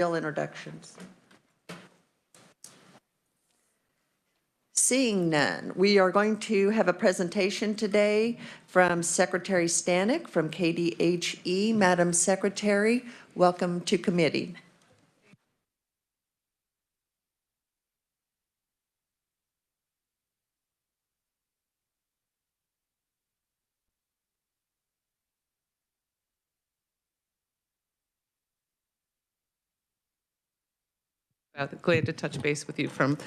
Introductions. Seeing none, we are going to have a presentation today from Secretary Stanek from KDHE. Madam Secretary, welcome to committee. Glad to touch base with you from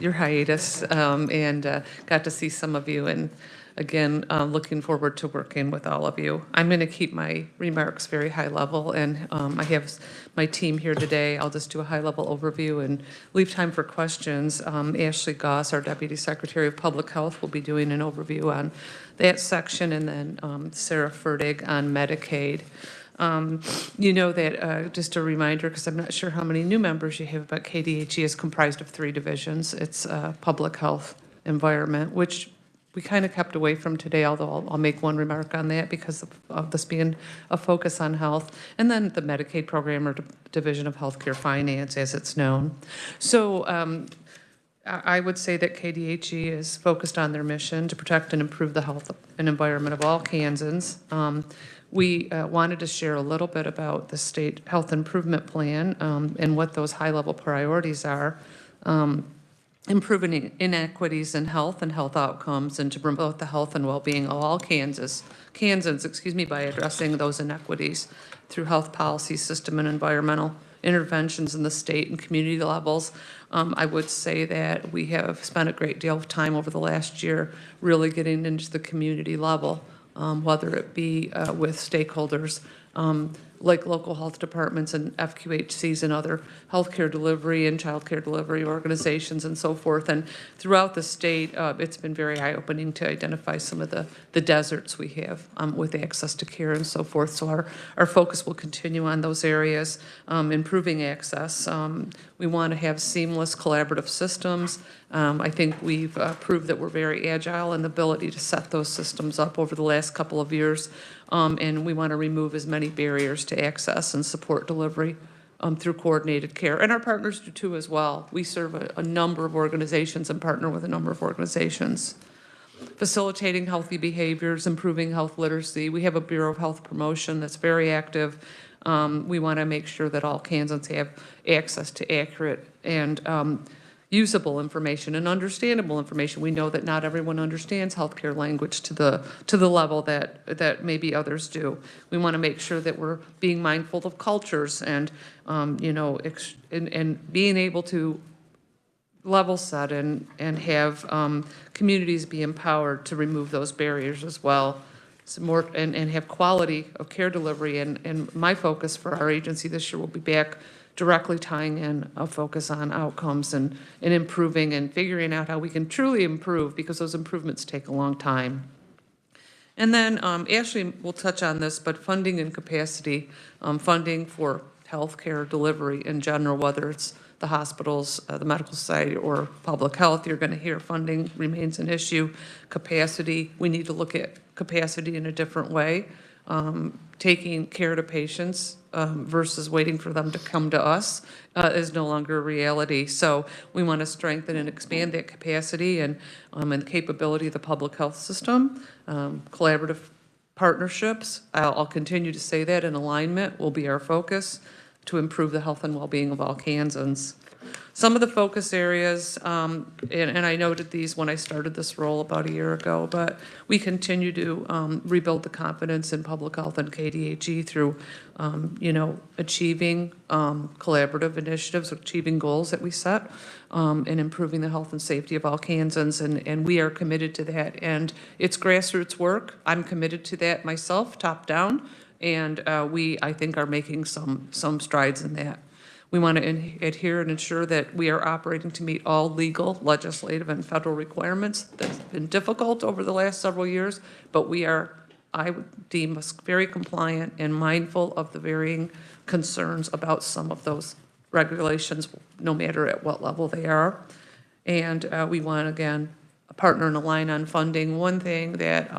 your hiatus and got to see some of you, and again looking forward to working with all of you. I'm going to keep my remarks very high level, and I have my team here today. I'll just do a high level overview and leave time for questions. Ashley Goss, our Deputy Secretary of Public Health, will be doing an overview on that section, and then Sarah Fertig on Medicaid. You know that, just a reminder, because I'm not sure how many new members you have, but KDHE is comprised of 3 divisions. It's public health, environment, which we kind of kept away from today, although I'll make one remark on that because of this being a focus on health, and then the Medicaid program, or Division of Healthcare Finance, as it's known. So I would say that KDHE is focused on their mission to protect and improve the health and environment of all Kansans. We wanted to share a little bit about the state health improvement plan and what those high-level priorities are, improving inequities in health and health outcomes, and to promote the health and well-being of all Kansans, by addressing those inequities through health policy, system, and environmental interventions in the state and community levels. I would say that we have spent a great deal of time over the last year really getting into the community level, whether it be with stakeholders like local health departments and FQHCs and other healthcare delivery and childcare delivery organizations and so forth. And throughout the state, it's been very eye-opening to identify some of the deserts we have with access to care and so forth. So our focus will continue on those areas, improving access. We want to have seamless collaborative systems. I think we've proved that we're very agile in the ability to set those systems up over the last couple of years, and we want to remove as many barriers to access and support delivery through coordinated care. And our partners do too as well. We serve a number of organizations and partner with a number of organizations. Facilitating healthy behaviors, improving health literacy. We have a Bureau of Health Promotion that's very active. We want to make sure that all Kansans have access to accurate and usable information and understandable information. We know that not everyone understands healthcare language to the level that maybe others do. We want to make sure that we're being mindful of cultures and and being able to level set and have communities be empowered to remove those barriers as well. Some more and have quality of care delivery, and my focus for our agency this year will be back directly tying in a focus on outcomes and improving and figuring out how we can truly improve, because those improvements take a long time. And then Ashley will touch on this, but funding and capacity, funding for healthcare delivery in general, whether it's the hospitals, the medical society, or public health, you're going to hear funding remains an issue. Capacity, we need to look at capacity in a different way. Taking care to patients versus waiting for them to come to us is no longer a reality. So we want to strengthen and expand that capacity and the capability of the public health system. Collaborative partnerships, I'll continue to say that, and alignment will be our focus to improve the health and well-being of all Kansans. Some of the focus areas, and I noted these when I started this role about a year ago, but we continue to rebuild the confidence in public health and KDHE through, achieving collaborative initiatives, achieving goals that we set, and improving the health and safety of all Kansans, and we are committed to that. And it's grassroots work. I'm committed to that myself, top down, and I think, are making some strides in that. We want to adhere and ensure that we are operating to meet all legal, legislative, and federal requirements. That's been difficult over the last several years, but I would deem us very compliant and mindful of the varying concerns about some of those regulations, no matter at what level they are. And we want, again, a partner and align on funding. One thing that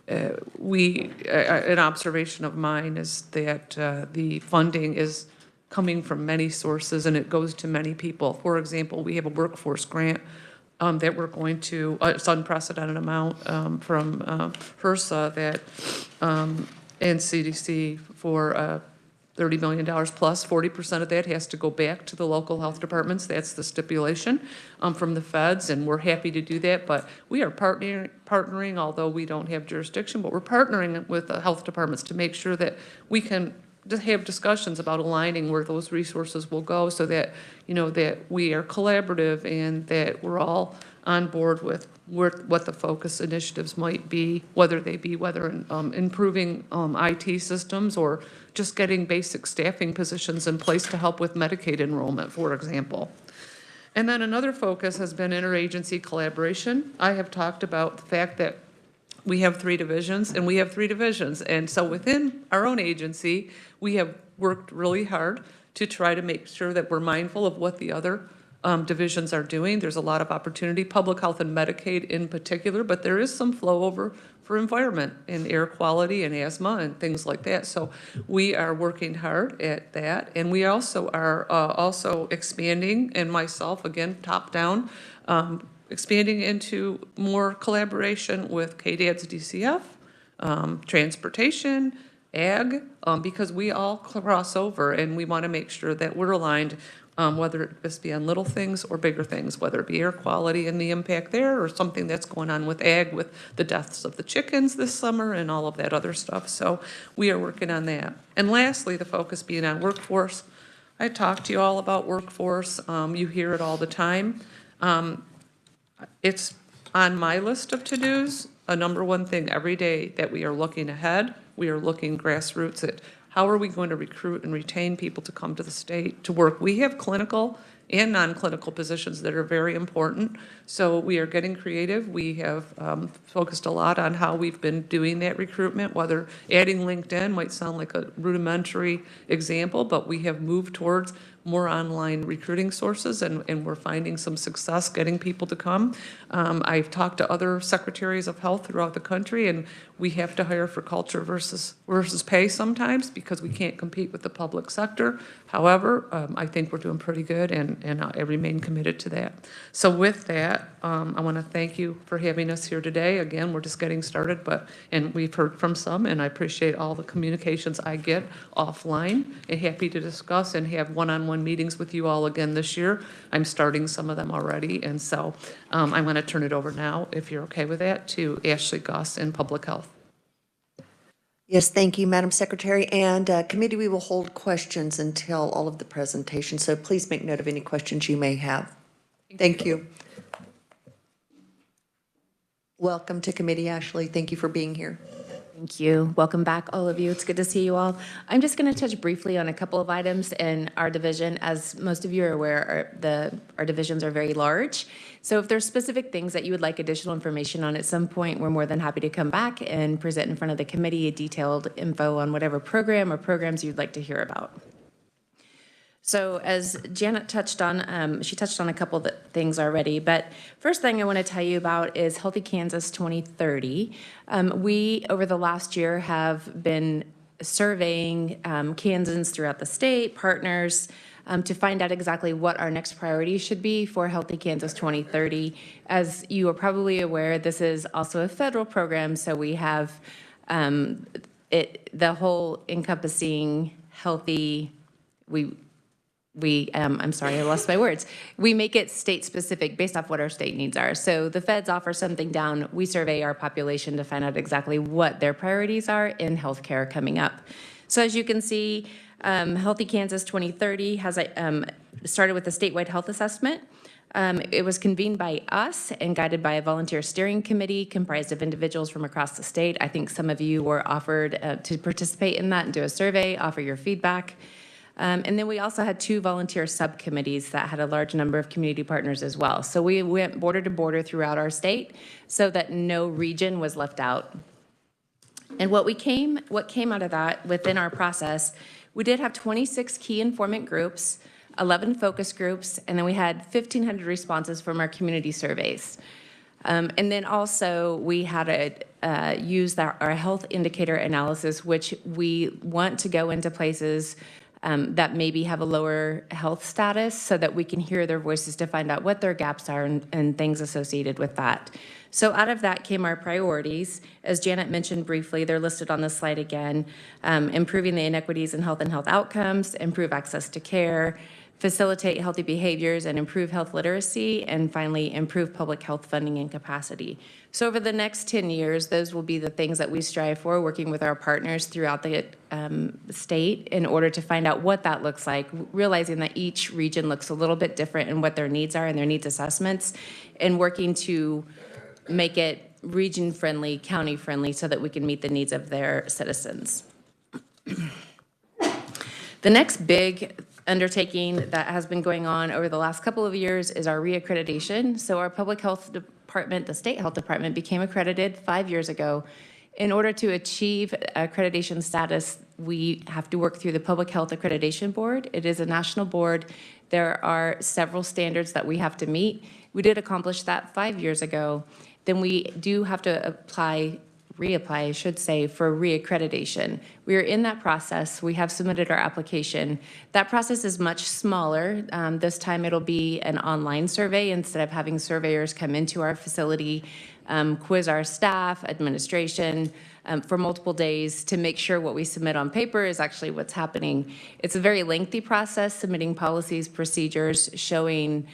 an observation of mine is that the funding is coming from many sources, and it goes to many people. For example, we have a workforce grant that we're going to, it's unprecedented amount from HRSA that, and CDC for $30 million plus. 40% of that has to go back to the local health departments. That's the stipulation from the feds, and we're happy to do that. But we are partnering, although we don't have jurisdiction, but we're partnering with the health departments to make sure that we can just have discussions about aligning where those resources will go, so that, you know, that we are collaborative and that we're all on board with what the focus initiatives might be, whether improving IT systems or just getting basic staffing positions in place to help with Medicaid enrollment, for example. And then another focus has been interagency collaboration. I have talked about the fact that we have 3 divisions, and we have 3 divisions. And so within our own agency, we have worked really hard to try to make sure that we're mindful of what the other divisions are doing. There's a lot of opportunity, public health and Medicaid in particular, but there is some flow over for environment and air quality and asthma and things like that. So we are working hard at that. And we also are also expanding, and myself, again, top down, expanding into more collaboration with KDAD's DCF, transportation, ag, because we all cross over, and we want to make sure that we're aligned, whether it just be on little things or bigger things, whether it be air quality and the impact there, or something that's going on with ag, with the deaths of the chickens this summer and all of that other stuff. So we are working on that. And lastly, the focus being on workforce. I talked to you all about workforce. You hear it all the time. It's on my list of to-dos, a number one thing every day, that we are looking ahead. We are looking grassroots at how are we going to recruit and retain people to come to the state to work. We have clinical and non-clinical positions that are very important. So we are getting creative. We have focused a lot on how we've been doing that recruitment, whether adding LinkedIn might sound like a rudimentary example, but we have moved towards more online recruiting sources, and we're finding some success getting people to come. I've talked to other secretaries of health throughout the country, and we have to hire for culture versus pay sometimes because we can't compete with the public sector. However, I think we're doing pretty good, and I remain committed to that. So with that, I want to thank you for having us here today. Again, we're just getting started, and we've heard from some, and I appreciate all the communications I get offline, and happy to discuss and have one-on-one meetings with you all again this year. I'm starting some of them already, and so I'm going to turn it over now, if you're okay with that, to Ashley Goss in Public Health. Yes, thank you, Madam Secretary. And committee, we will hold questions until all of the presentations, so please make note of any questions you may have. Thank you. Welcome to committee, Ashley. Thank you for being here. Thank you. Welcome back, all of you. It's good to see you all. I'm just going to touch briefly on a couple of items in our division. As most of you are aware, our divisions are very large. So if there's specific things that you would like additional information on at some point, we're more than happy to come back and present in front of the committee detailed info on whatever program or programs you'd like to hear about. So as Janet touched on, she touched on a couple of things already, but first thing I want to tell you about is Healthy Kansas 2030. We, over the last year, have been surveying Kansans throughout the state, partners, to find out exactly what our next priority should be for Healthy Kansas 2030. As you are probably aware, this is also a federal program, so we have the whole encompassing healthy, I'm sorry, I lost my words. We make it state specific based off what our state needs are. So the feds offer something down, we survey our population to find out exactly what their priorities are in healthcare coming up. So as you can see, Healthy Kansas 2030 has started with a statewide health assessment. It was convened by us and guided by a volunteer steering committee comprised of individuals from across the state. I think some of you were offered to participate in that and do a survey, offer your feedback. And then we also had 2 volunteer subcommittees that had a large number of community partners as well. So we went border to border throughout our state so that no region was left out. And what came out of that within our process, we did have 26 key informant groups, 11 focus groups, and then we had 1,500 responses from our community surveys. And then also we had used our health indicator analysis, which we want to go into places that maybe have a lower health status so that we can hear their voices to find out what their gaps are and things associated with that. So out of that came our priorities. As Janet mentioned briefly, they're listed on the slide again. Improving the inequities in health and health outcomes, improve access to care, facilitate healthy behaviors and improve health literacy, and finally, improve public health funding and capacity. So over the next 10 years, those will be the things that we strive for, working with our partners throughout the state in order to find out what that looks like, realizing that each region looks a little bit different in what their needs are and their needs assessments, and working to make it region-friendly, county-friendly, so that we can meet the needs of their citizens. The next big undertaking that has been going on over the last couple of years is our reaccreditation. So our public health department, the state health department, became accredited 5 years ago. In order to achieve accreditation status, we have to work through the Public Health Accreditation Board. It is a national board. There are several standards that we have to meet. We did accomplish that 5 years ago. Then we do have to reapply, I should say, for reaccreditation. We are in that process. We have submitted our application. That process is much smaller. This time it'll be an online survey instead of having surveyors come into our facility, quiz our staff, administration, for multiple days to make sure what we submit on paper is actually what's happening. It's a very lengthy process, submitting policies, procedures, showing,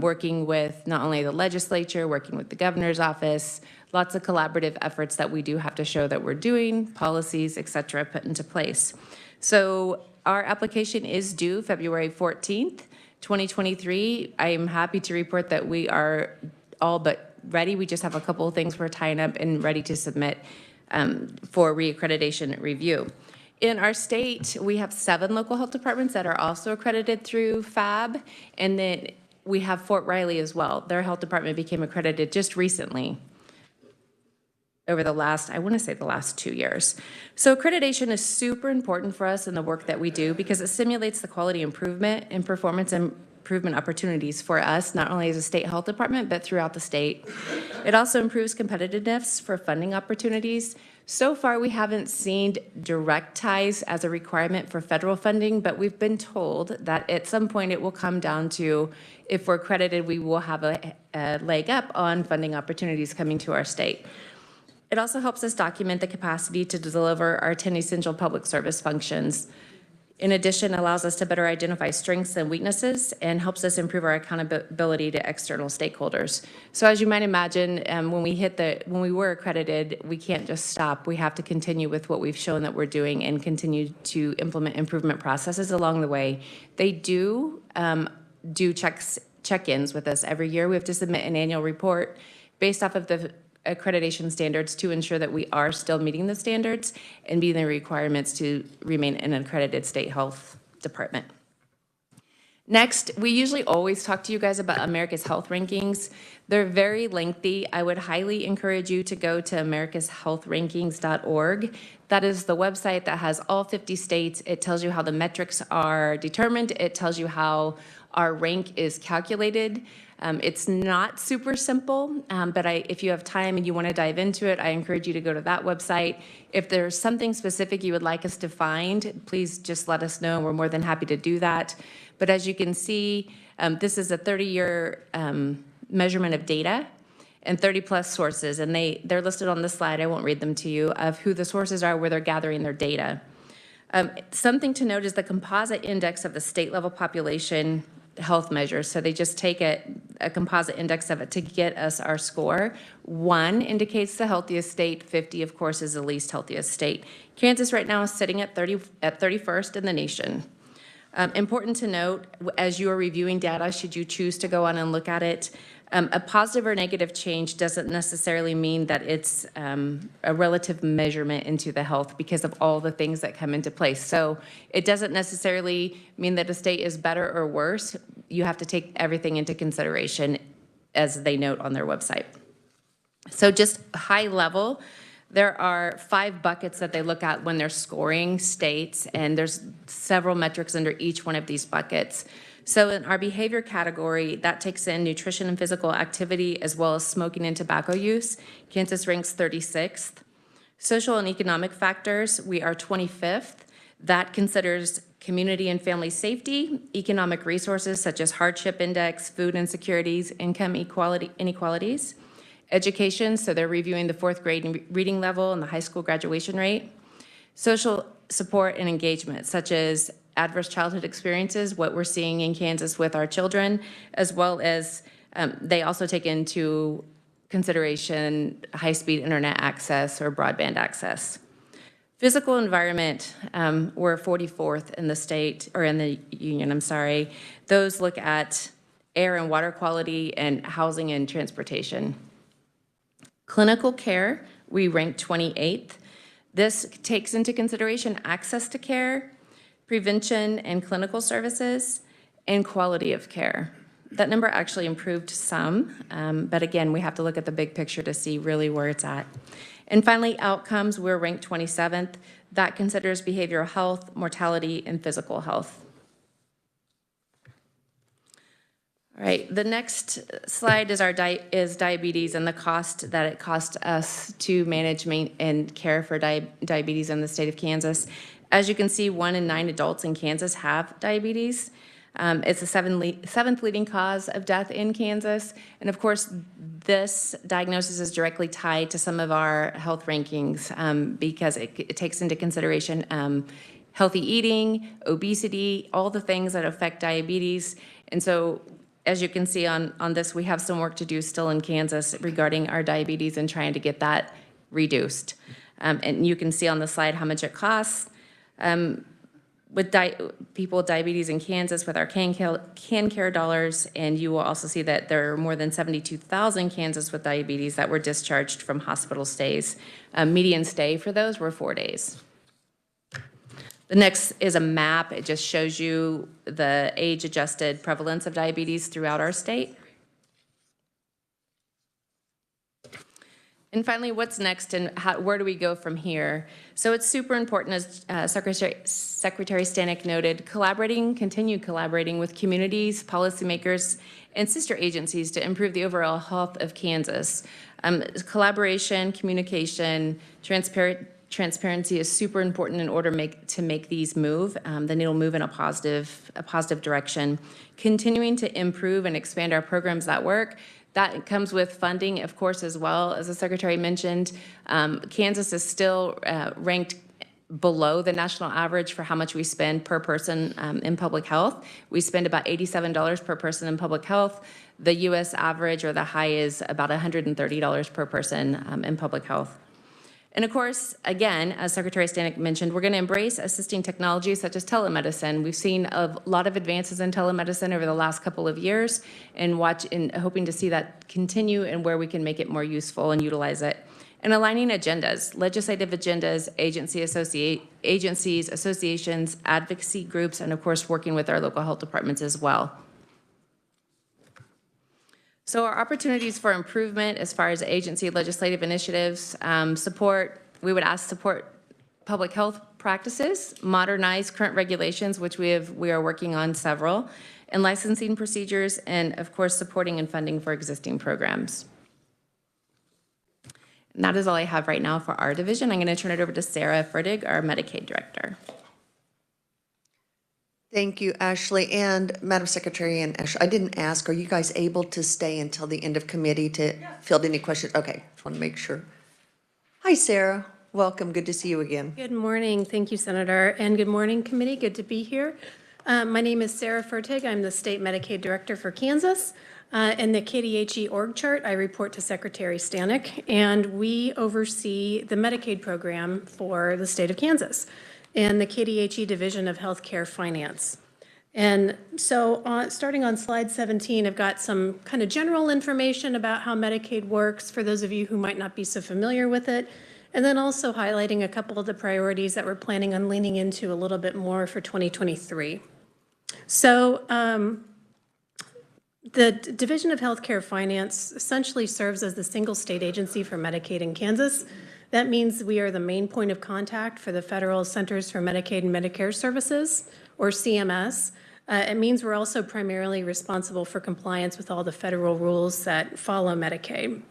working with not only the legislature, working with the governor's office, lots of collaborative efforts that we do have to show that we're doing, policies, et cetera, put into place. So our application is due February 14th, 2023. I am happy to report that we are all but ready. We just have a couple of things we're tying up and ready to submit for reaccreditation review. In our state, we have 7 local health departments that are also accredited through FAB, and then we have Fort Riley as well. Their health department became accredited just recently over the last, I want to say the last 2 years. So accreditation is super important for us in the work that we do because it simulates the quality improvement and performance improvement opportunities for us, not only as a state health department, but throughout the state. It also improves competitiveness for funding opportunities. So far, we haven't seen direct ties as a requirement for federal funding, but we've been told that at some point it will come down to, if we're accredited, we will have a leg up on funding opportunities coming to our state. It also helps us document the capacity to deliver our 10 essential public service functions. In addition, it allows us to better identify strengths and weaknesses and helps us improve our accountability to external stakeholders. So as you might imagine, when we were accredited, we can't just stop. We have to continue with what we've shown that we're doing and continue to implement improvement processes along the way. They do check-ins with us every year. We have to submit an annual report based off of the accreditation standards to ensure that we are still meeting the standards and meeting the requirements to remain an accredited state health department. Next, we usually always talk to you guys about America's Health Rankings. They're very lengthy. I would highly encourage you to go to americashealthrankings.org. That is the website that has all 50 states. It tells you how the metrics are determined. It tells you how our rank is calculated. It's not super simple, but if you have time and you want to dive into it, I encourage you to go to that website. If there's something specific you would like us to find, please just let us know. We're more than happy to do that. But as you can see, this is a 30-year measurement of data and 30-plus sources, and they're listed on this slide. I won't read them to you, of who the sources are, where they're gathering their data. Something to note is the composite index of the state-level population health measures. So they just take a composite index of it to get us our score. 1 indicates the healthiest state. 50, of course, is the least healthiest state. Kansas right now is sitting at 31st in the nation. Important to note, as you are reviewing data, should you choose to go on and look at it, a positive or negative change doesn't necessarily mean that it's a relative measurement into the health because of all the things that come into place. So it doesn't necessarily mean that a state is better or worse. You have to take everything into consideration as they note on their website. So just high level, there are 5 buckets that they look at when they're scoring states, and there's several metrics under each one of these buckets. So in our behavior category, that takes in nutrition and physical activity as well as smoking and tobacco use. Kansas ranks 36th. Social and economic factors, we are 25th. That considers community and family safety, economic resources such as hardship index, food insecurities, income inequalities, education, so they're reviewing the 4th grade reading level and the high school graduation rate, social support and engagement, such as adverse childhood experiences, what we're seeing in Kansas with our children, as well as they also take into consideration high-speed internet access or broadband access. Physical environment, we're 44th in the state, or in the union, I'm sorry. Those look at air and water quality and housing and transportation. Clinical care, we rank 28th. This takes into consideration access to care, prevention and clinical services, and quality of care. That number actually improved some, but again, we have to look at the big picture to see really where it's at. And finally, outcomes, we're ranked 27th. That considers behavioral health, mortality, and physical health. All right, the next slide is is diabetes and the cost that it costs us to manage and care for diabetes in the state of Kansas. As you can see, 1 in 9 adults in Kansas have diabetes. It's the seventh leading cause of death in Kansas. And of course, this diagnosis is directly tied to some of our health rankings because it takes into consideration healthy eating, obesity, all the things that affect diabetes. And so, as you can see on this, we have some work to do still in Kansas regarding our diabetes and trying to get that reduced. And you can see on the slide how much it costs. With people with diabetes in Kansas with our CanCare dollars, and you will also see that there are more than 72,000 Kansas with diabetes that were discharged from hospital stays. Median stay for those were 4 days. The next is a map. It just shows you the age-adjusted prevalence of diabetes throughout our state. And finally, what's next and where do we go from here? So it's super important, as Secretary Stanek noted, continue collaborating with communities, policymakers, and sister agencies to improve the overall health of Kansas. Collaboration, communication, transparency is super important in order to make these move. Then it'll move in a positive direction. Continuing to improve and expand our programs that work. That comes with funding, of course, as well. As the Secretary mentioned, Kansas is still ranked below the national average for how much we spend per person in public health. We spend about $87 per person in public health. The U.S. average or the high is about $130 per person in public health. And of course, again, as Secretary Stanek mentioned, we're going to embrace assisting technologies such as telemedicine. We've seen a lot of advances in telemedicine over the last couple of years and hoping to see that continue and where we can make it more useful and utilize it. And aligning agendas, legislative agendas, agencies, associations, advocacy groups, and of course, working with our local health departments as well. So our opportunities for improvement as far as agency legislative initiatives, we would ask support public health practices, modernize current regulations, which we are working on several, and licensing procedures, and of course, supporting and funding for existing programs. And that is all I have right now for our division. I'm going to turn it over to Sarah Fertig, our Medicaid Director. Thank you, Ashley. And Madam Secretary and Ashley, I didn't ask, are you guys able to stay until the end of committee to field any questions? Okay, just want to make sure. Hi, Sarah. Welcome. Good to see you again. Good morning. Thank you, Senator. And good morning, committee. Good to be here. My name is Sarah Fertig. I'm the State Medicaid Director for Kansas. In the KDHE org chart, I report to Secretary Stanek, and we oversee the Medicaid program for the state of Kansas and the KDHE Division of Healthcare Finance. And so starting on slide 17, I've got some kind of general information about how Medicaid works for those of you who might not be so familiar with it, and then also highlighting a couple of the priorities that we're planning on leaning into a little bit more for 2023. So the Division of Healthcare Finance essentially serves as the single state agency for Medicaid in Kansas. That means we are the main point of contact for the Federal Centers for Medicaid and Medicare Services, or CMS. It means we're also primarily responsible for compliance with all the federal rules that follow Medicaid.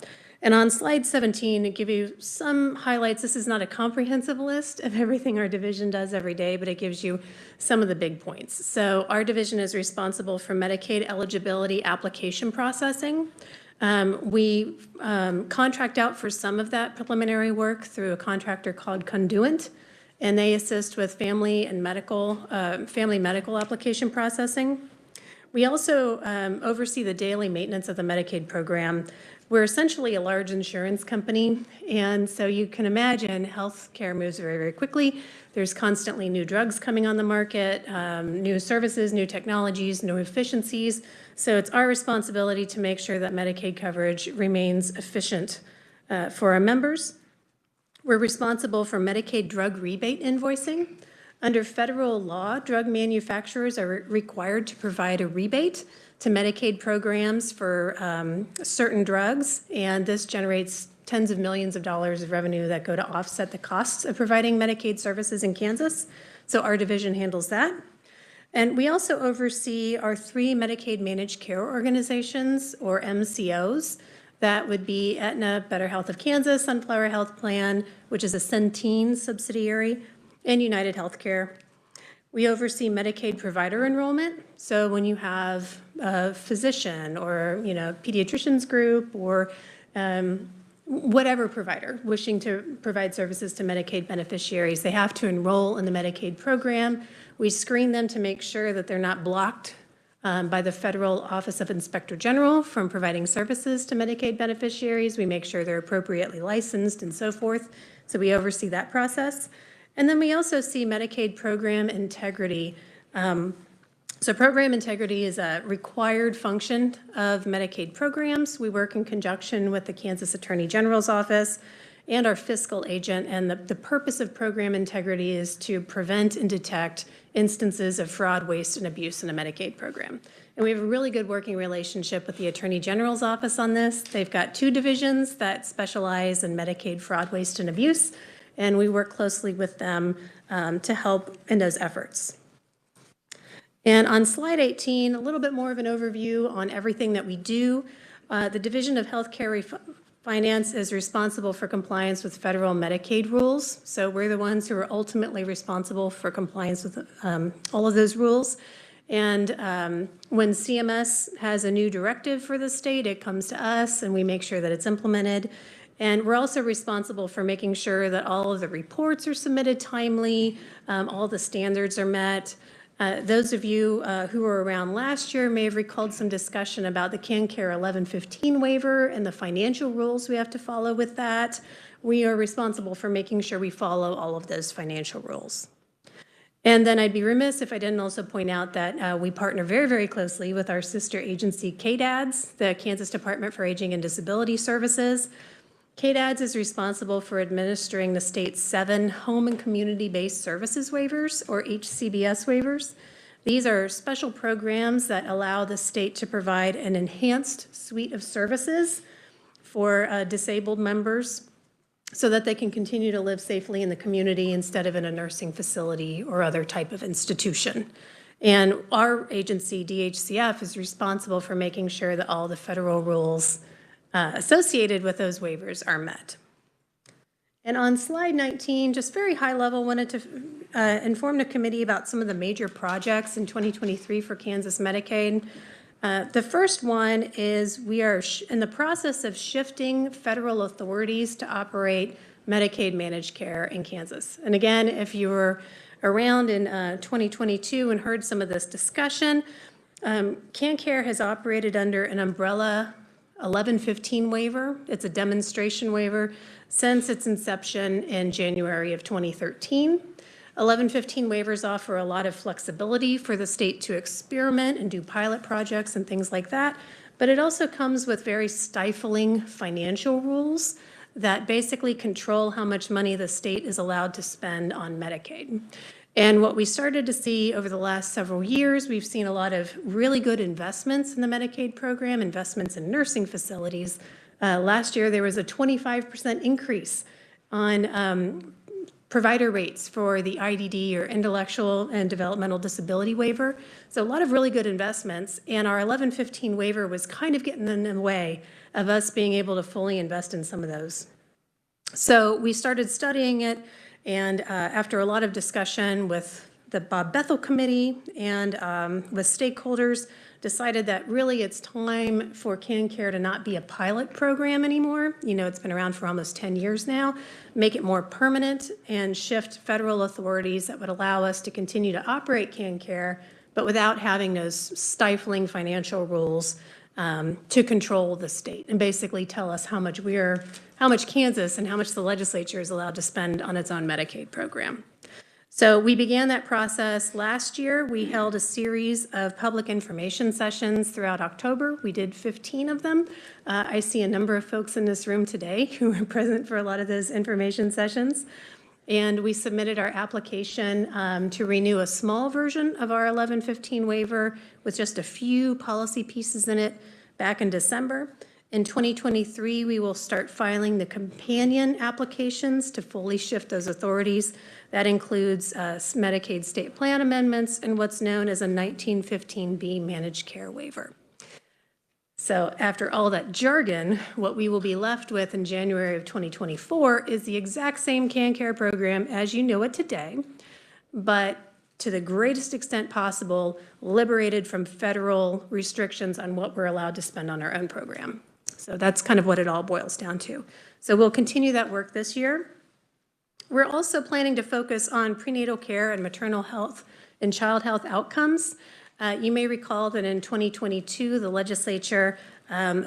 And on slide 17, to give you some highlights, this is not a comprehensive list of everything our division does every day, but it gives you some of the big points. So our division is responsible for Medicaid eligibility application processing. We contract out for some of that preliminary work through a contractor called Conduent, and they assist with family medical application processing. We also oversee the daily maintenance of the Medicaid program. We're essentially a large insurance company, and so you can imagine healthcare moves very, very quickly. There's constantly new drugs coming on the market, new services, new technologies, new efficiencies. So it's our responsibility to make sure that Medicaid coverage remains efficient for our members. We're responsible for Medicaid drug rebate invoicing. Under federal law, drug manufacturers are required to provide a rebate to Medicaid programs for certain drugs, and this generates tens of millions of dollars of revenue that go to offset the costs of providing Medicaid services in Kansas. So our division handles that. And we also oversee our 3 Medicaid managed care organizations, or MCOs. That would be Aetna, Better Health of Kansas, Sunflower Health Plan, which is a Centene subsidiary, and United Healthcare. We oversee Medicaid provider enrollment. So when you have a physician or pediatricians group or whatever provider wishing to provide services to Medicaid beneficiaries, they have to enroll in the Medicaid program. We screen them to make sure that they're not blocked by the Federal Office of Inspector General from providing services to Medicaid beneficiaries. We make sure they're appropriately licensed and so forth. So we oversee that process. And then we also see Medicaid program integrity. So program integrity is a required function of Medicaid programs. We work in conjunction with the Kansas Attorney General's office and our fiscal agent. And the purpose of program integrity is to prevent and detect instances of fraud, waste, and abuse in a Medicaid program. And we have a really good working relationship with the Attorney General's office on this. They've got 2 divisions that specialize in Medicaid fraud, waste, and abuse, and we work closely with them to help in those efforts. And on slide 18, a little bit more of an overview on everything that we do. The Division of Healthcare Finance is responsible for compliance with federal Medicaid rules. So we're the ones who are ultimately responsible for compliance with all of those rules. And when CMS has a new directive for the state, it comes to us and we make sure that it's implemented. And we're also responsible for making sure that all of the reports are submitted timely, all the standards are met. Those of you who were around last year may have recalled some discussion about the CanCare 1115 waiver and the financial rules we have to follow with that. We are responsible for making sure we follow all of those financial rules. And then I'd be remiss if I didn't also point out that we partner very, very closely with our sister agency, KDADS, the Kansas Department for Aging and Disability Services. KDADS is responsible for administering the state's 7 home and community-based services waivers, or HCBS waivers. These are special programs that allow the state to provide an enhanced suite of services for disabled members so that they can continue to live safely in the community instead of in a nursing facility or other type of institution. And our agency, DHCF, is responsible for making sure that all the federal rules associated with those waivers are met. And on slide 19, just very high level, wanted to inform the committee about some of the major projects in 2023 for Kansas Medicaid. The first one is we are in the process of shifting federal authorities to operate Medicaid managed care in Kansas. And again, if you were around in 2022 and heard some of this discussion, CanCare has operated under an umbrella 1115 waiver. It's a demonstration waiver since its inception in January of 2013. 1115 waivers offer a lot of flexibility for the state to experiment and do pilot projects and things like that, but it also comes with very stifling financial rules that basically control how much money the state is allowed to spend on Medicaid. And what we started to see over the last several years, we've seen a lot of really good investments in the Medicaid program, investments in nursing facilities. Last year, there was a 25% increase on provider rates for the IDD, or Intellectual and Developmental Disability Waiver. So a lot of really good investments, and our 1115 waiver was kind of getting in the way of us being able to fully invest in some of those. So we started studying it, and after a lot of discussion with the Bob Bethel Committee and with stakeholders, decided that really it's time for CanCare to not be a pilot program anymore. You know, it's been around for almost 10 years now. Make it more permanent and shift federal authorities that would allow us to continue to operate CanCare, but without having those stifling financial rules to control the state and basically tell us how much Kansas and how much the legislature is allowed to spend on its own Medicaid program. So we began that process last year. We held a series of public information sessions throughout October. We did 15 of them. I see a number of folks in this room today who were present for a lot of those information sessions. And we submitted our application to renew a small version of our 1115 waiver with just a few policy pieces in it back in December. In 2023, we will start filing the companion applications to fully shift those authorities. That includes Medicaid state plan amendments and what's known as a 1915B managed care waiver. So after all that jargon, what we will be left with in January of 2024 is the exact same CanCare program as you know it today, but to the greatest extent possible, liberated from federal restrictions on what we're allowed to spend on our own program. So that's kind of what it all boils down to. So we'll continue that work this year. We're also planning to focus on prenatal care and maternal health and child health outcomes. You may recall that in 2022, the legislature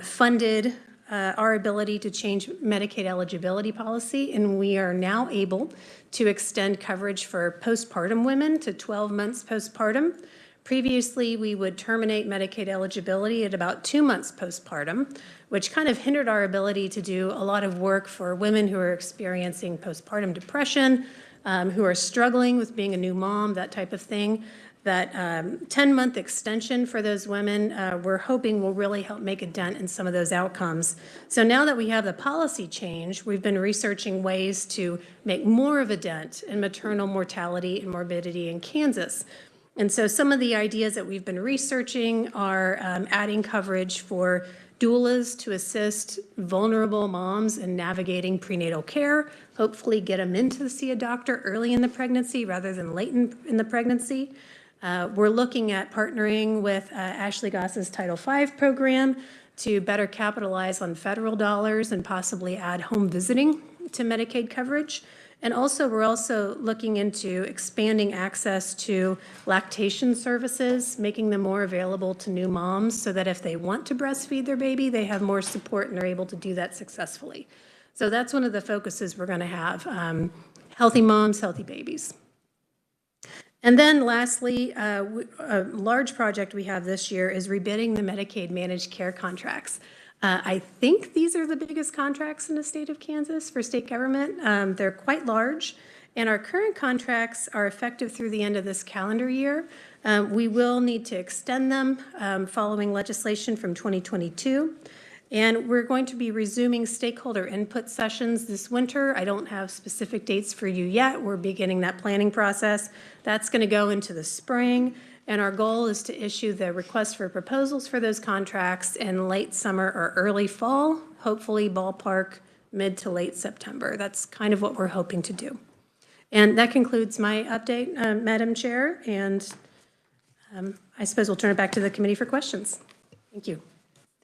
funded our ability to change Medicaid eligibility policy, and we are now able to extend coverage for postpartum women to 12 months postpartum. Previously, we would terminate Medicaid eligibility at about 2 months postpartum, which kind of hindered our ability to do a lot of work for women who are experiencing postpartum depression, who are struggling with being a new mom, that type of thing. That 10-month extension for those women, we're hoping will really help make a dent in some of those outcomes. So now that we have the policy change, we've been researching ways to make more of a dent in maternal mortality and morbidity in Kansas. And so some of the ideas that we've been researching are adding coverage for doulas to assist vulnerable moms in navigating prenatal care, hopefully get them in to see a doctor early in the pregnancy rather than late in the pregnancy. We're looking at partnering with Ashley Goss's Title V program to better capitalize on federal dollars and possibly add home visiting to Medicaid coverage. And also, we're also looking into expanding access to lactation services, making them more available to new moms so that if they want to breastfeed their baby, they have more support and are able to do that successfully. So that's one of the focuses we're going to have, healthy moms, healthy babies. And then lastly, a large project we have this year is rebidding the Medicaid managed care contracts. I think these are the biggest contracts in the state of Kansas for state government. They're quite large, and our current contracts are effective through the end of this calendar year. We will need to extend them following legislation from 2022. And we're going to be resuming stakeholder input sessions this winter. I don't have specific dates for you yet. We're beginning that planning process. That's going to go into the spring. And our goal is to issue the request for proposals for those contracts in late summer or early fall, hopefully ballpark mid to late September. That's kind of what we're hoping to do. And that concludes my update, Madam Chair. And I suppose we'll turn it back to the committee for questions. Thank you.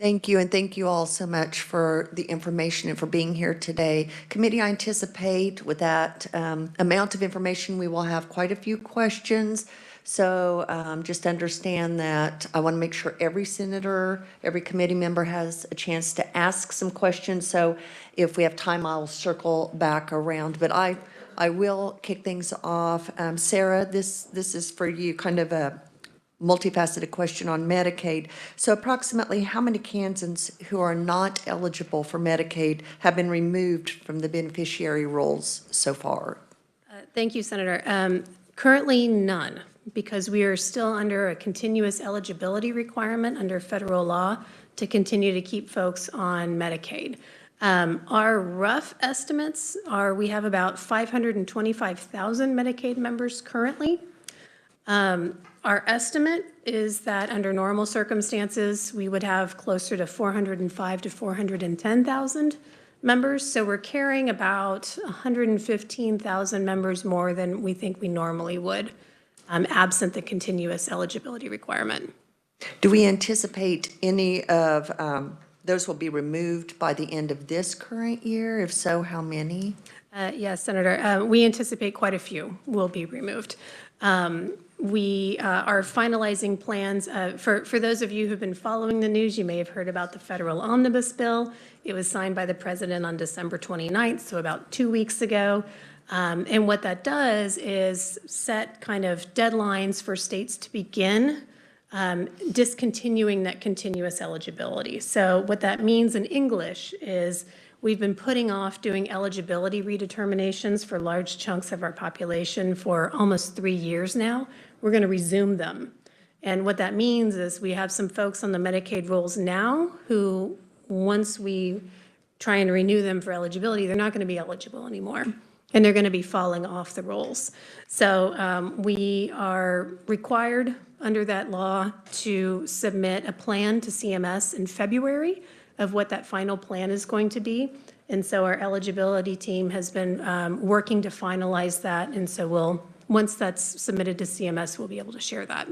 Thank you, and thank you all so much for the information and for being here today. Committee, I anticipate with that amount of information, we will have quite a few questions. So just understand that I want to make sure every senator, every committee member has a chance to ask some questions. So if we have time, I'll circle back around. But I will kick things off. Sarah, this is for you, kind of a multifaceted question on Medicaid. So approximately how many Kansans who are not eligible for Medicaid have been removed from the beneficiary rolls so far? Thank you, Senator. Currently, none, because we are still under a continuous eligibility requirement under federal law to continue to keep folks on Medicaid. Our rough estimates are we have about 525,000 Medicaid members currently. Our estimate is that under normal circumstances, we would have closer to 405 to 410,000 members. So we're carrying about 115,000 members more than we think we normally would, absent the continuous eligibility requirement. Do we anticipate any of those will be removed by the end of this current year? If so, how many? Yes, Senator, we anticipate quite a few will be removed. We are finalizing plans. For those of you who've been following the news, you may have heard about the federal omnibus bill. It was signed by the president on December 29th, so about 2 weeks ago. And what that does is set kind of deadlines for states to begin discontinuing that continuous eligibility. So what that means in English is we've been putting off doing eligibility redeterminations for large chunks of our population for almost 3 years now. We're going to resume them. And what that means is we have some folks on the Medicaid rolls now who, once we try and renew them for eligibility, they're not going to be eligible anymore. And they're going to be falling off the rolls. So we are required under that law to submit a plan to CMS in February of what that final plan is going to be. And so our eligibility team has been working to finalize that. And so once that's submitted to CMS, we'll be able to share that.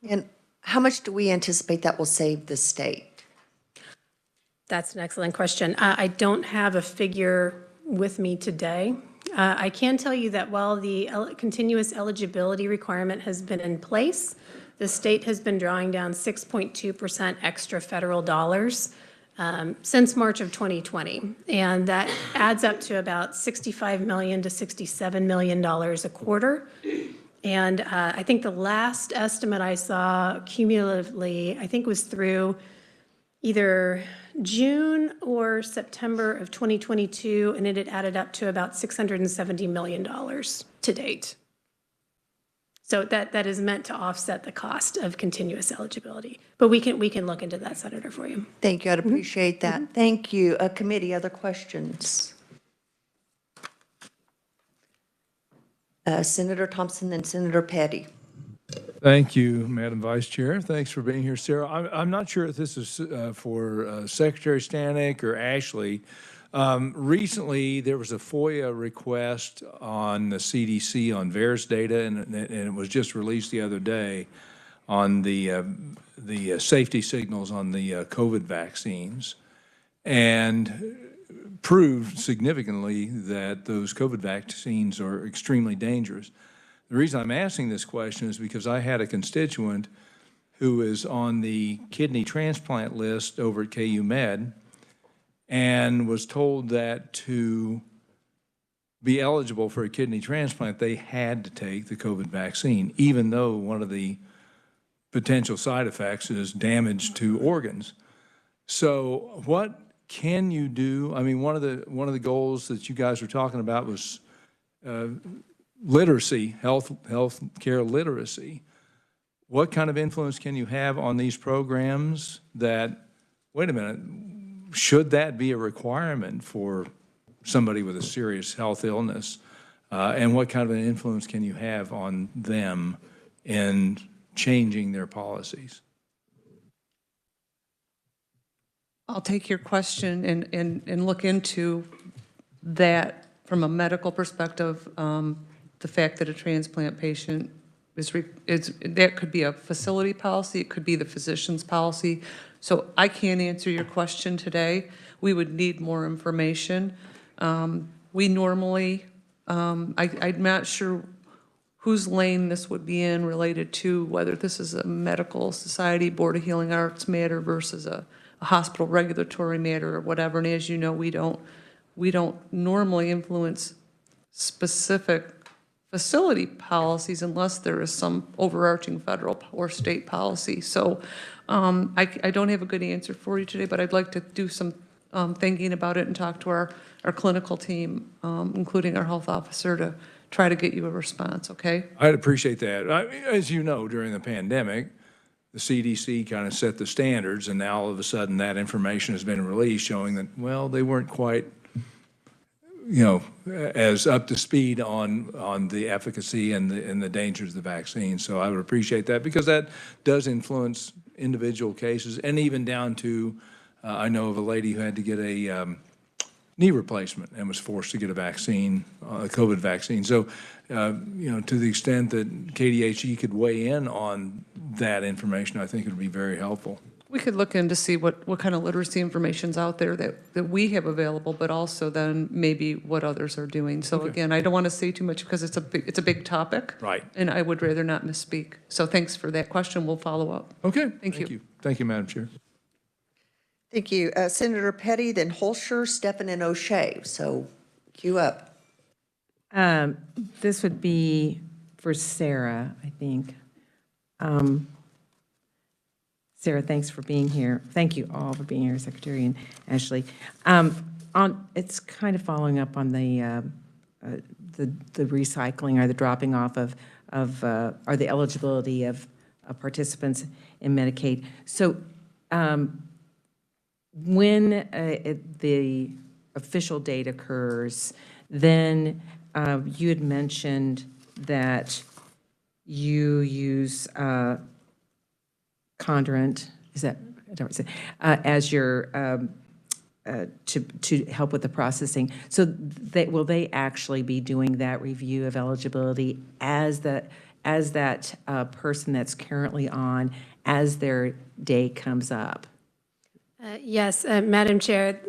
And how much do we anticipate that will save the state? That's an excellent question. I don't have a figure with me today. I can tell you that while the continuous eligibility requirement has been in place, the state has been drawing down 6.2% extra federal dollars since March of 2020. And that adds up to about $65 million to $67 million a quarter. And I think the last estimate I saw cumulatively, I think was through either June or September of 2022, and it had added up to about $670 million to date. So that is meant to offset the cost of continuous eligibility. But we can look into that, Senator, for you. Thank you. I'd appreciate that. Thank you. Committee, other questions? Senator Thompson and Senator Petty. Thank you, Madam Vice Chair. Thanks for being here, Sarah. I'm not sure if this is for Secretary Stanek or Ashley. Recently, there was a FOIA request on the CDC on VAERS data, and it was just released the other day on the safety signals on the COVID vaccines, and proved significantly that those COVID vaccines are extremely dangerous. The reason I'm asking this question is because I had a constituent who is on the kidney transplant list over at KU Med and was told that to be eligible for a kidney transplant, they had to take the COVID vaccine, even though one of the potential side effects is damage to organs. So what can you do? I mean, one of the goals that you guys were talking about was literacy, health care literacy. What kind of influence can you have on these programs that, wait a minute, should that be a requirement for somebody with a serious health illness? And what kind of an influence can you have on them in changing their policies? I'll take your question and look into that from a medical perspective. The fact that a transplant patient that could be a facility policy, it could be the physician's policy. So I can't answer your question today. We would need more information. We normally, I'm not sure whose lane this would be in related to whether this is a medical society, Board of Healing Arts matter versus a hospital regulatory matter or whatever. And as you know, we don't normally influence specific facility policies unless there is some overarching federal or state policy. So I don't have a good answer for you today, but I'd like to do some thinking about it and talk to our clinical team, including our health officer, to try to get you a response, okay? I'd appreciate that. As you know, during the pandemic, the CDC kind of set the standards, and now all of a sudden that information has been released showing that, well, they weren't quite, as up to speed on the efficacy and the dangers of the vaccine. So I would appreciate that, because that does influence individual cases, and even down to, I know of a lady who had to get a knee replacement and was forced to get a vaccine, a COVID vaccine. So, to the extent that KDHE could weigh in on that information, I think it would be very helpful. We could look in to see what kind of literacy information's out there that we have available, but also then maybe what others are doing. So again, I don't want to say too much because it's a big topic. Right. And I would rather not misspeak. So thanks for that question. We'll follow up. Okay. Thank you. Thank you, Madam Chair. Thank you. Senator Petty, then Holscher, Stephan, and O'Shea. So cue up. This would be for Sarah, I think. Sarah, thanks for being here. Thank you all for being here, Secretary and Ashley. It's kind of following up on the recycling or the dropping off of or the eligibility of participants in Medicaid. So when the official date occurs, then you had mentioned that you use Conduent, is that, I don't say, as your, to help with the processing. So will they actually be doing that review of eligibility as that person that's currently on, as their day comes up? Yes, Madam Chair,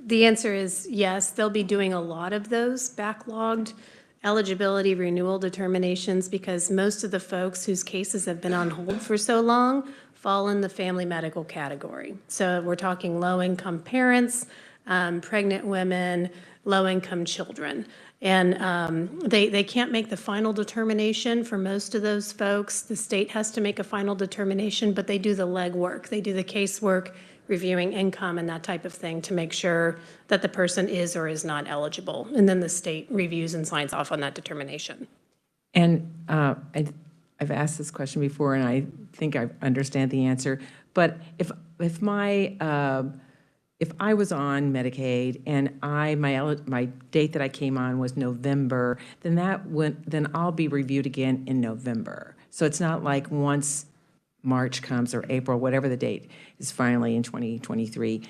the answer is yes. They'll be doing a lot of those backlogged eligibility renewal determinations, because most of the folks whose cases have been on hold for so long fall in the family medical category. So we're talking low-income parents, pregnant women, low-income children. And they can't make the final determination for most of those folks. The state has to make a final determination, but they do the legwork. They do the casework, reviewing income and that type of thing to make sure that the person is or is not eligible. And then the state reviews and signs off on that determination. And I've asked this question before, and I think I understand the answer. But if I was on Medicaid and my date that I came on was November, then I'll be reviewed again in November. So it's not like once March comes or April, whatever the date is finally in 2023.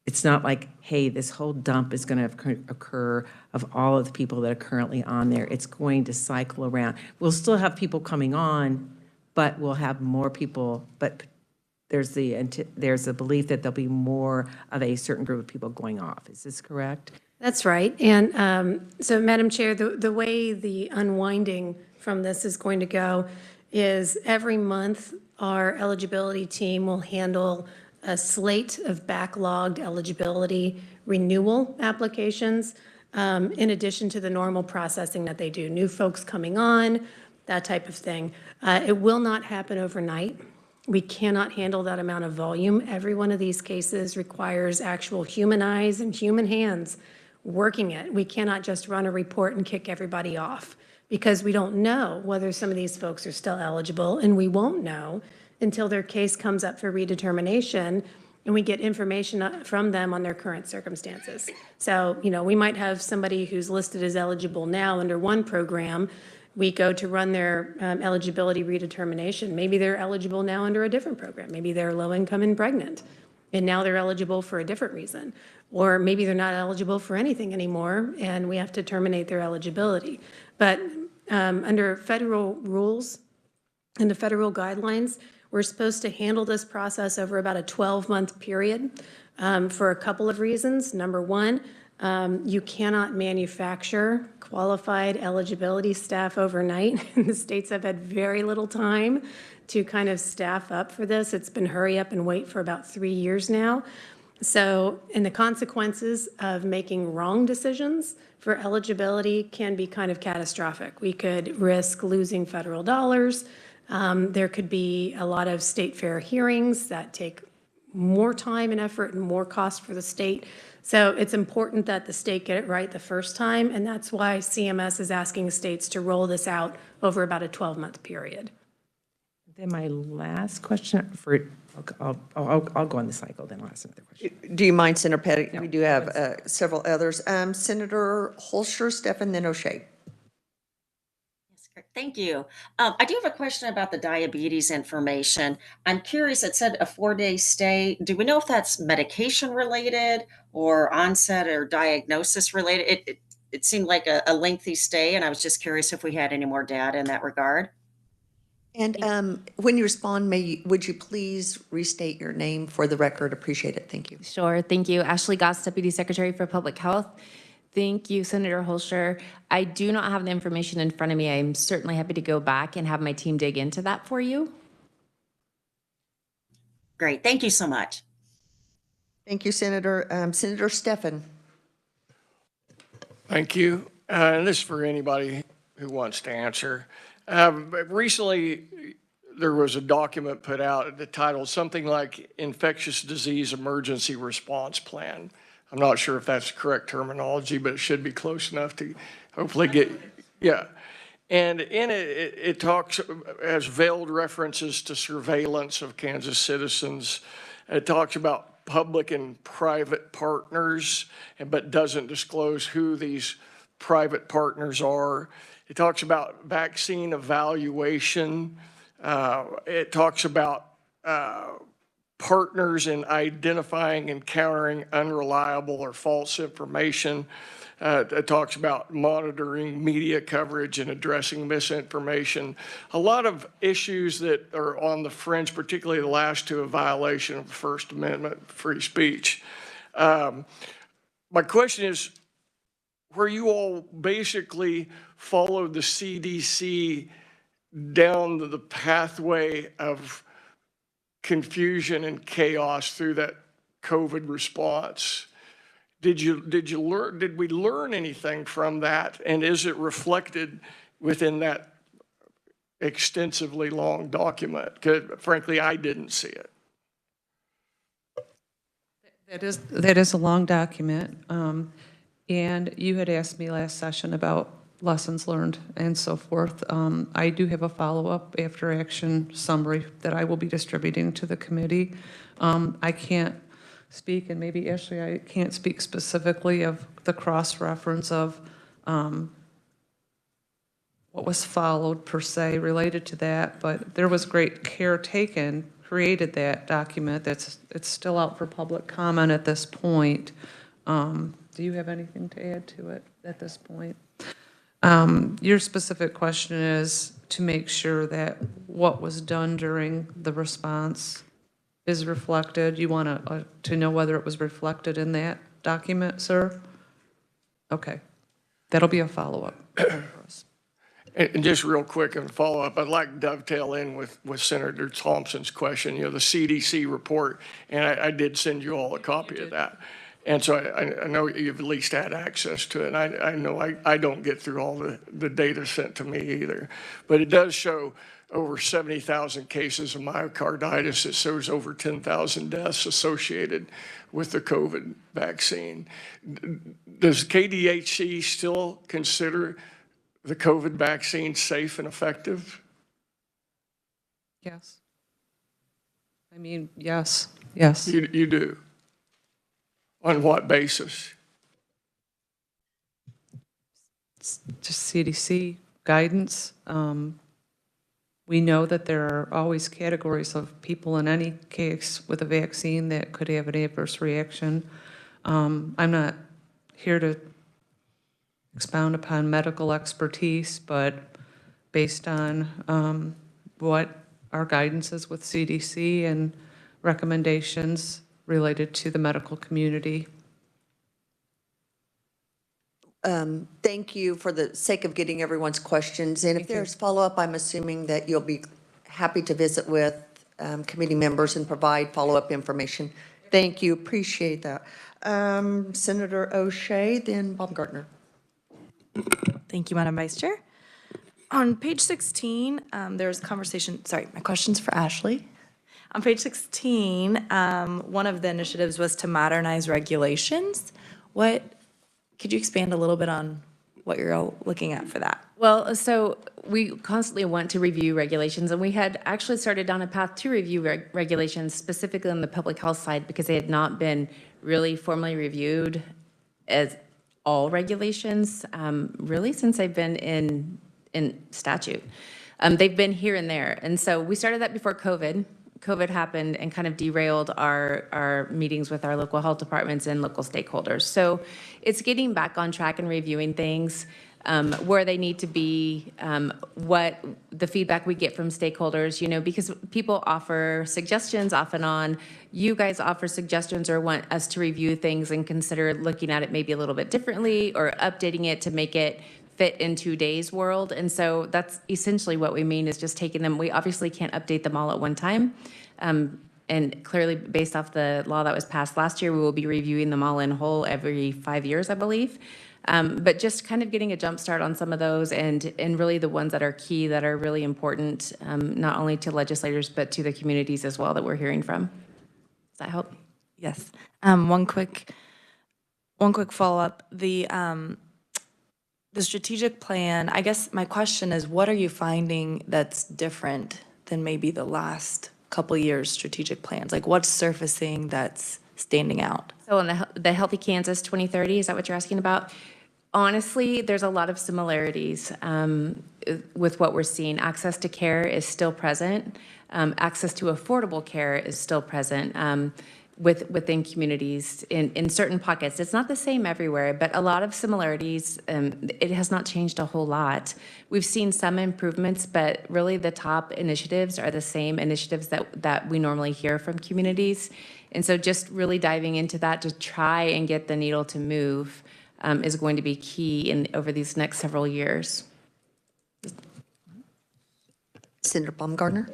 It's not like, hey, this whole dump is going to occur of all of the people that are currently on there. It's going to cycle around. We'll still have people coming on, but we'll have more people. But there's the belief that there'll be more of a certain group of people going off. Is this correct? That's right. And so, Madam Chair, the way the unwinding from this is going to go is every month our eligibility team will handle a slate of backlogged eligibility renewal applications, in addition to the normal processing that they do, new folks coming on, that type of thing. It will not happen overnight. We cannot handle that amount of volume. Every one of these cases requires actual human eyes and human hands working it. We cannot just run a report and kick everybody off, because we don't know whether some of these folks are still eligible, and we won't know until their case comes up for redetermination and we get information from them on their current circumstances. So, we might have somebody who's listed as eligible now under one program. We go to run their eligibility redetermination. Maybe they're eligible now under a different program. Maybe they're low income and pregnant, and now they're eligible for a different reason. Or maybe they're not eligible for anything anymore, and we have to terminate their eligibility. But under federal rules and the federal guidelines, we're supposed to handle this process over about a 12-month period for a couple of reasons. Number one, you cannot manufacture qualified eligibility staff overnight. The states have had very little time to kind of staff up for this. It's been hurry up and wait for about 3 years now. So, and the consequences of making wrong decisions for eligibility can be kind of catastrophic. We could risk losing federal dollars. There could be a lot of state fair hearings that take more time and effort and more cost for the state. So it's important that the state get it right the first time, and that's why CMS is asking states to roll this out over about a 12-month period. Then my last question I'll go on the cycle, then I'll ask another question. Do you mind, Senator Pettit? No, We do have several others. Senator Holscher, Stefan, then O'Shea. Yes, great. Thank you. I do have a question about the diabetes information. I'm curious, it said a 4-day stay. Do we know if that's medication related or onset or diagnosis related? It seemed like a lengthy stay, and I was just curious if we had any more data in that regard. And when you respond, would you please restate your name for the record? Appreciate it. Thank you. Sure, thank you. Ashley Goss, Deputy Secretary for Public Health. Thank you, Senator Holscher. I do not have the information in front of me. I'm certainly happy to go back and have my team dig into that for you. Great. Thank you so much. Thank you, Senator. Senator Stefan. Thank you. And this is for anybody who wants to answer. Recently, there was a document put out that titled something like Infectious Disease Emergency Response Plan. I'm not sure if that's the correct terminology, but it should be close enough to hopefully get, yeah. And in it, it talks, has veiled references to surveillance of Kansas citizens. It talks about public and private partners, but doesn't disclose who these private partners are. It talks about vaccine evaluation. It talks about partners in identifying and countering unreliable or false information. It talks about monitoring media coverage and addressing misinformation. A lot of issues that are on the fringe, particularly the last two, a violation of the First Amendment, free speech. My question is, where you all basically followed the CDC down the pathway of confusion and chaos through that COVID response. Did we learn anything from that? And is it reflected within that extensively long document? Because frankly, I didn't see it. That is a long document. And you had asked me last session about lessons learned and so forth. I do have a follow-up after action summary that I will be distributing to the committee. I can't speak, and maybe Ashley, I can't speak specifically of the cross-reference of what was followed per se related to that, but there was great care taken, created that document. It's still out for public comment at this point. Do you have anything to add to it at this point? Your specific question is to make sure that what was done during the response is reflected. You want to know whether it was reflected in that document, sir? Okay. That'll be a follow-up for us. And just real quick and follow up, I'd like to dovetail in with Senator Thompson's question, the CDC report, and I did send you all a copy of that. And so I know you've at least had access to it. And I know I don't get through all the data sent to me either. But it does show over 70,000 cases of myocarditis. It shows over 10,000 deaths associated with the COVID vaccine. Does KDHC still consider the COVID vaccine safe and effective? Yes. I mean, yes, yes. You do? On what basis? Just CDC guidance. We know that there are always categories of people in any case with a vaccine that could have an adverse reaction. I'm not here to expound upon medical expertise, but based on what our guidance is with CDC and recommendations related to the medical community. Thank you for the sake of getting everyone's questions. And if there's follow-up, I'm assuming that you'll be happy to visit with committee members and provide follow-up information. Thank you, appreciate that. Senator O'Shea, then Baumgartner. Thank you, Madam Vice Chair. On page 16, there's conversation, sorry, my question's for Ashley. On page 16, one of the initiatives was to modernize regulations. Could you expand a little bit on what you're all looking at for that? Well, so we constantly want to review regulations, and we had actually started down a path to review regulations specifically on the public health side because they had not been really formally reviewed as all regulations, really since I've been in statute. They've been here and there. And so we started that before COVID. COVID happened and kind of derailed our meetings with our local health departments and local stakeholders. So it's getting back on track and reviewing things where they need to be, what the feedback we get from stakeholders, you know, because people offer suggestions off and on. You guys offer suggestions or want us to review things and consider looking at it maybe a little bit differently or updating it to make it fit in today's world. And so that's essentially what we mean is just taking them. We obviously can't update them all at one time. And clearly, based off the law that was passed last year, we will be reviewing them all in whole every 5 years, I believe. But just kind of getting a jump start on some of those and really the ones that are key, that are really important, not only to legislators, but to the communities as well that we're hearing from. Does that help? Yes. One quick follow-up. The strategic plan, I guess my question is, what are you finding that's different than maybe the last couple years' strategic plans? Like what's surfacing that's standing out? So on the Healthy Kansas 2030, is that what you're asking about? Honestly, there's a lot of similarities with what we're seeing. Access to care is still present. Access to affordable care is still present within communities in certain pockets. It's not the same everywhere, but a lot of similarities. It has not changed a whole lot. We've seen some improvements, but really the top initiatives are the same initiatives that we normally hear from communities. And so just really diving into that to try and get the needle to move is going to be key over these next several years. Senator Baumgartner?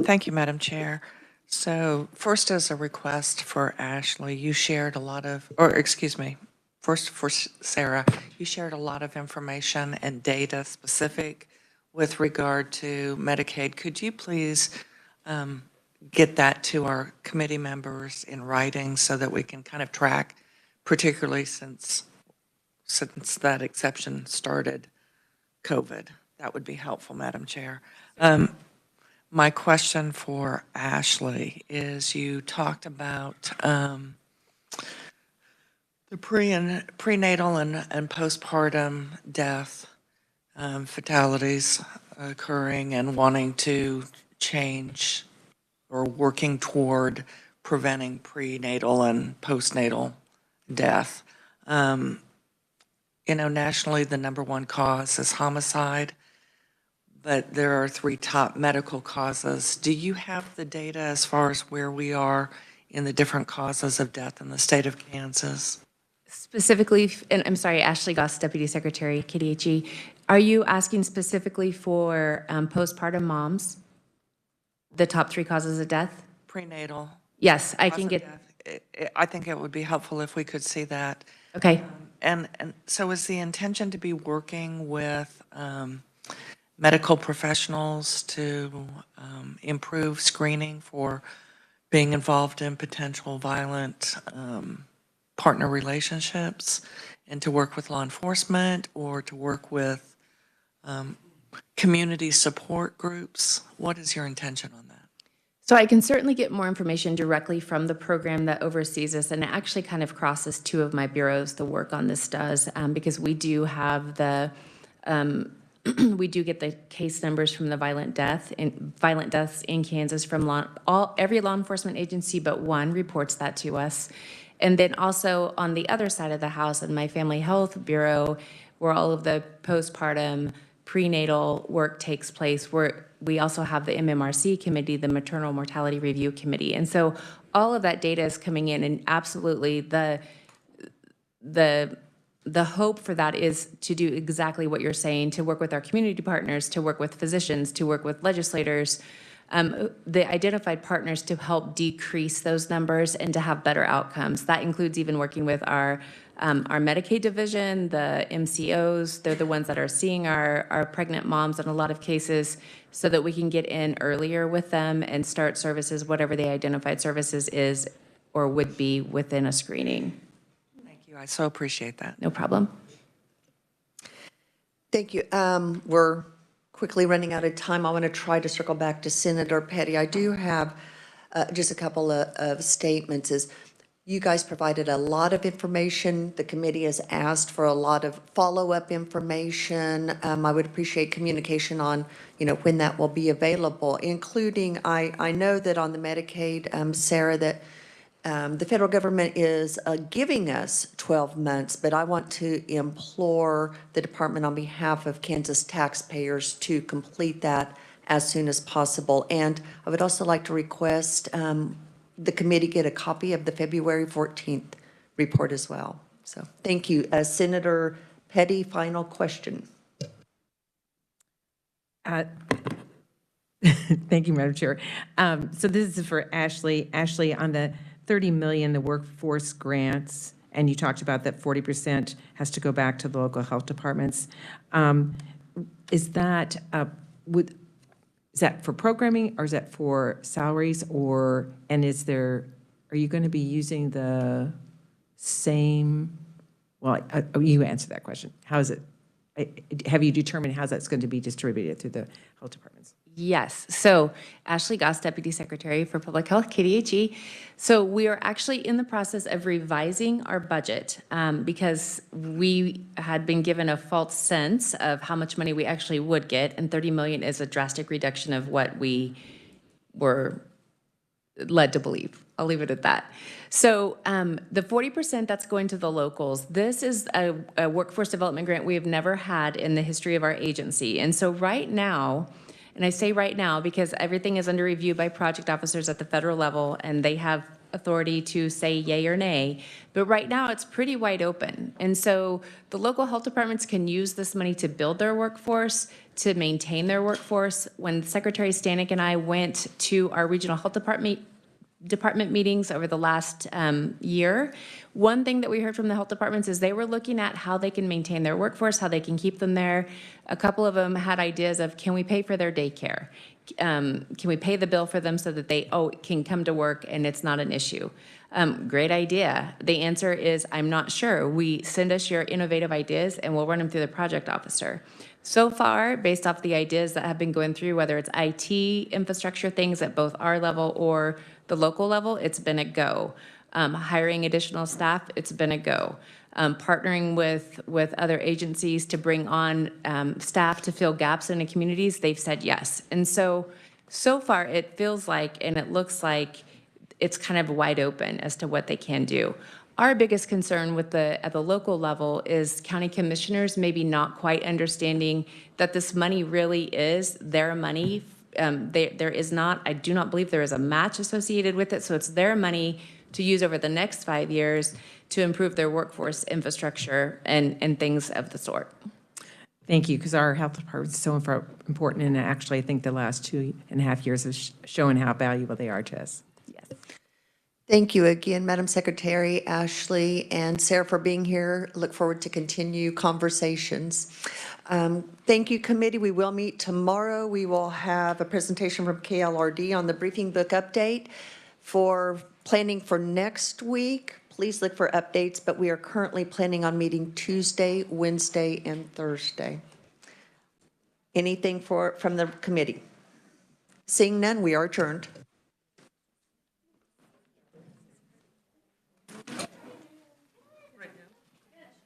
Thank you, Madam Chair. So first, as a request for Ashley, you shared a lot of, or excuse me, first for Sarah, you shared a lot of information and data specific with regard to Medicaid. Could you please get that to our committee members in writing so that we can kind of track, particularly since that exception started COVID? That would be helpful, Madam Chair. My question for Ashley is you talked about the prenatal and postpartum death fatalities occurring and wanting to change or working toward preventing prenatal and postnatal death. You know, nationally, the #1 cause is homicide, but there are 3 top medical causes. Do you have the data as far as where we are in the different causes of death in the state of Kansas? Specifically, and I'm sorry, Ashley Goss, Deputy Secretary, KDHE, are you asking specifically for postpartum moms, the top 3 causes of death? Prenatal. Yes, I cause can of get, death. I think it would be helpful if we could see that. okay. And so is the intention to be working with medical professionals to improve screening for being involved in potential violent partner relationships, and to work with law enforcement or to work with community support groups? What is your intention on that? So I can certainly get more information directly from the program that oversees this, and it actually kind of crosses 2 of my bureaus, the work on this does, because we do have the, we do get the case numbers from the violent deaths in Kansas from every law enforcement agency but 1 reports that to us. And then also on the other side of the house in my family health bureau, where all of the postpartum prenatal work takes place, where we also have the MMRC committee, the Maternal Mortality Review Committee. And so all of that data is coming in, and absolutely the hope for that is to do exactly what you're saying, to work with our community partners, to work with physicians, to work with legislators, the identified partners to help decrease those numbers and to have better outcomes. That includes even working with our Medicaid division, the MCOs. They're the ones that are seeing our pregnant moms in a lot of cases, so that we can get in earlier with them and start services, whatever the identified services is or would be within a screening. Thank you. I so appreciate that. No problem. Thank you. We're quickly running out of time. I want to try to circle back to Senator Petty. I do have just a couple of statements. Is you guys provided a lot of information. The committee has asked for a lot of follow-up information. I would appreciate communication on, when that will be available, including, I know that on the Medicaid, Sarah, that the federal government is giving us 12 months, but I want to implore the department on behalf of Kansas taxpayers to complete that as soon as possible. And I would also like to request the committee get a copy of the February 14th report as well. So thank you. Senator Petty, final question. Thank you, Madam Chair. So this is for Ashley. Ashley, on the 30 million, the workforce grants, and you talked about that 40% has to go back to the local health departments. Is that is that for programming, or is that for salaries, and are you going to be using the same, well, you answered that question. How is it, have you determined how that's going to be distributed through the health departments? Yes. So Ashley Goss, Deputy Secretary for Public Health, KDHE. So we are actually in the process of revising our budget because we had been given a false sense of how much money we actually would get, and 30 million is a drastic reduction of what we were led to believe. I'll leave it at that. So the 40% that's going to the locals, this is a workforce development grant we have never had in the history of our agency. And so right now, and I say right now because everything is under review by project officers at the federal level, and they have authority to say yay or nay. But right now, it's pretty wide open. And so the local health departments can use this money to build their workforce, to maintain their workforce. When Secretary Stanek and I went to our regional health department meetings over the last year, one thing that we heard from the health departments is they were looking at how they can maintain their workforce, how they can keep them there. A couple of them had ideas of, can we pay for their daycare? Can we pay the bill for them so that they can come to work and it's not an issue? Great idea. The answer is, I'm not sure. We send us your innovative ideas and we'll run them through the project officer. So far, based off the ideas that have been going through, whether it's IT infrastructure things at both our level or the local level, it's been a go. Hiring additional staff, it's been a go. Partnering with other agencies to bring on staff to fill gaps in the communities, they've said yes. And so far it feels like, and it looks like it's kind of wide open as to what they can do. Our biggest concern at the local level is county commissioners maybe not quite understanding that this money really is their money. There is not, I do not believe there is a match associated with it, so it's their money to use over the next 5 years to improve their workforce infrastructure and things of the sort. Thank you, because our health department is so important, and actually I think the last 2.5 years has shown how valuable they are to us. Yes. Thank you again, Madam Secretary, Ashley, and Sarah for being here. Look forward to continue conversations. Thank you, committee. We will meet tomorrow. We will have a presentation from KLRD on the briefing book update. For planning for next week, please look for updates, but we are currently planning on meeting Tuesday, Wednesday, and Thursday. Anything from the committee? Seeing none, we are adjourned.